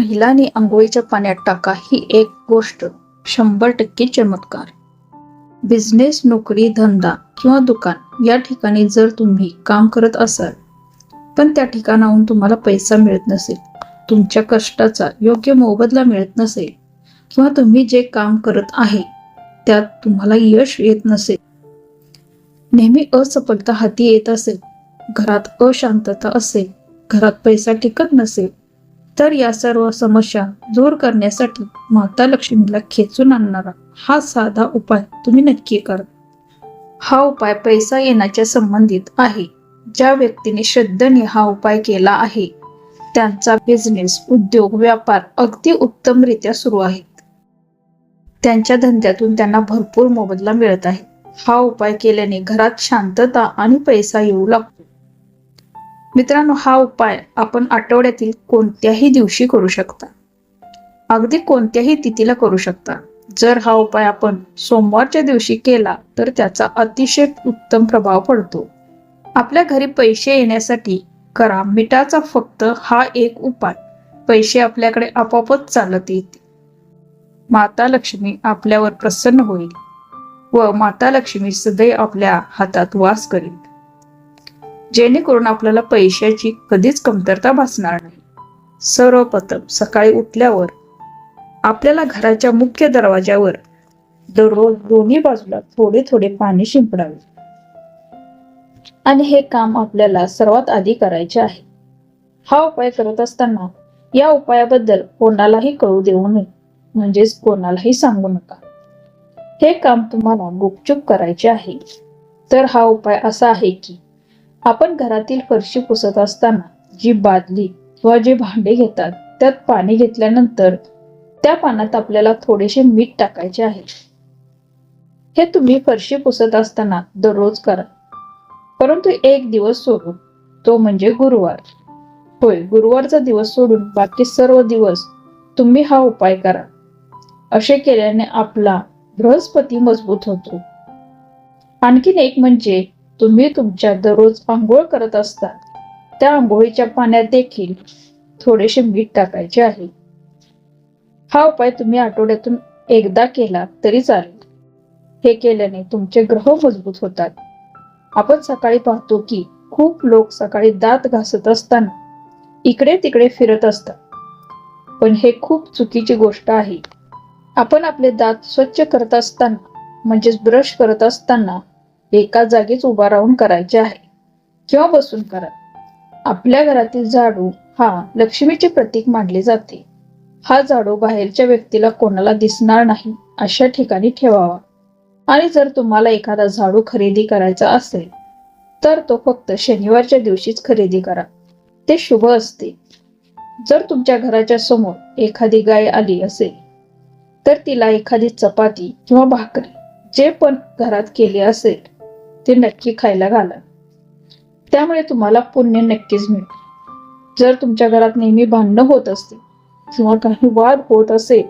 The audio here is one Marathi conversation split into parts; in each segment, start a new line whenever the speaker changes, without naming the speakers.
महिलांनी आंघोळीच्या पाण्यात टाका ही एक गोष्ट 100% चमत्कार. बिझनेस, नोकरी, धंदा किंवा दुकान या ठिकाणी जर तुम्ही काम करत असाल पण त्या ठिकाणाहून तुम्हाला पैसा मिळत नसेल, तुमच्या कष्टाचा योग्य मोबदला मिळत नसेल किंवा तुम्ही जे काम करत आहे त्यात तुम्हाला यश येत नसेल, नेहमी असफलता हाती येत असेल, घरात अशांतता असेल, घरात पैसा टिकत नसेल, तर या सर्व समस्या दूर करण्यासाठी माता लक्ष्मीला खेचून आणणारा हा साधा उपाय तुम्ही नक्की करा. हा उपाय पैसा येण्याच्या संबंधित आहे. ज्या व्यक्तीने श्रद्धेने हा उपाय केला आहे त्यांचा बिझनेस, उद्योग, व्यापार अगदी उत्तमरित्या सुरू आहेत. त्यांच्या धंद्यातून त्यांना भरपूर मोबदला मिळत आहे. हा उपाय केल्याने घरात शांतता आणि पैसा येऊ लागतो. मित्रांनो, हा उपाय आपण आठवड्यातील कोणत्याही दिवशी करू शकता, अगदी कोणत्याही तिथीला करू शकता. जर हा उपाय आपण सोमवारच्या दिवशी केला तर त्याचा अतिशय उत्तम प्रभाव पडतो. आपल्या घरी पैसे येण्यासाठी करा मिठाचा फक्त हा एक उपाय. पैसे आपल्याकडे आपोआपच चालत येतील. माता लक्ष्मी आपल्यावर प्रसन्न होईल व माता लक्ष्मी सदैव आपल्या हातात वास करेल, जेणेकरून आपल्याला पैशाची कधीच कमतरता भासणार नाही. सर्वप्रथम सकाळी उठल्यावर आपल्याला घराच्या मुख्य दरवाज्यावर दररोज दोन्ही बाजूला थोडे थोडे पाणी शिंपडावे आणि हे काम आपल्याला सर्वात आधी करायचे आहे. हा उपाय करत असताना या उपायाबद्दल कोणालाही कळू देऊ नये, म्हणजेच कोणालाही सांगू नका. हे काम तुम्हाला गुपचूप करायचे आहे. तर हा उपाय असा आहे की आपण घरातील फरशी पुसत असताना जी बादली किंवा जे भांडे घेतात त्यात पाणी घेतल्यानंतर त्या पाण्यात आपल्याला थोडेसे मीठ टाकायचे आहे. हे तुम्ही फरशी पुसत असताना दररोज करा, परंतु एक दिवस सोडून, तो म्हणजे गुरुवार. होय, गुरुवारचा दिवस सोडून बाकी सर्व दिवस तुम्ही हा उपाय करा. असे केल्याने आपला बृहस्पती मजबूत होतो. आणखीन एक म्हणजे तुम्ही तुमच्या दररोज आंघोळ करत असता त्या आंघोळीच्या पाण्यात देखील थोडेसे मीठ टाकायचे आहे. हा उपाय तुम्ही आठवड्यातून एकदा केला तरी चालेल. हे केल्याने तुमचे ग्रह मजबूत होतात. आपण सकाळी पाहतो की खूप लोक सकाळी दात घासत असताना इकडे तिकडे फिरत असतात, पण हे खूप चुकीची गोष्ट आहे. आपण आपले दात स्वच्छ करत असताना, म्हणजेच ब्रश करत असताना एका जागीच उभा राहून करायचे आहे किंवा बसून करा. आपल्या घरातील झाडू हा लक्ष्मीचे प्रतीक मानले जाते. हा झाडू बाहेरच्या व्यक्तीला कोणाला दिसणार नाही अशा ठिकाणी ठेवावा. आणि जर तुम्हाला एखादा झाडू खरेदी करायचा असेल तर तो फक्त शनिवारच्या दिवशीच खरेदी करा, ते शुभ असते. जर तुमच्या घराच्या समोर एखादी गाय आली असेल तर तिला एखादी चपाती किंवा भाकरी जे पण घरात केले असेल ते नक्की खायला घाला. त्यामुळे तुम्हाला पुण्य नक्कीच मिळेल. जर तुमच्या घरात नेहमी भांडणं होत असतील किंवा काही वाद होत असेल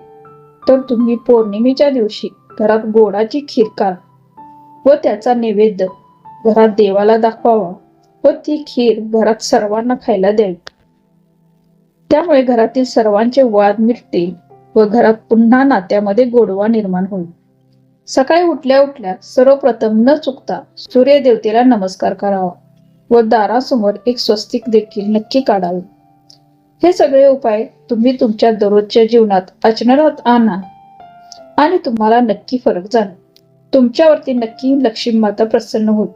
तर तुम्ही पौर्णिमेच्या दिवशी घरात गोडाची खीर करा व त्याचा नैवेद्य घरात देवाला दाखवावा व ती खीर घरात सर्वांना खायला द्यावी. त्यामुळे घरातील सर्वांचे वाद मिटतील व घरात पुन्हा नात्यामध्ये गोडवा निर्माण होईल. सकाळी उठल्या उठल्या सर्वप्रथम न चुकता सूर्य देवतेला नमस्कार करावा व दारासमोर एक स्वस्तिक देखील नक्की काढावे. हे सगळे उपाय तुम्ही तुमच्या दररोजच्या जीवनात आचरणात आणा आणि तुम्हाला नक्की फरक जाणवेल. तुमच्यावरती नक्की लक्ष्मी माता प्रसन्न होईल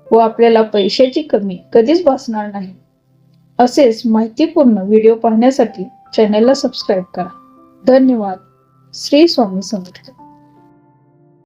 व आपल्याला पैशाची कमी कधीच भासणार नाही. असेच माहितीपूर्ण व्हिडिओ पाहण्यासाठी चॅनलला सबस्क्राईब करा. धन्यवाद. श्री स्वामी समर्थ.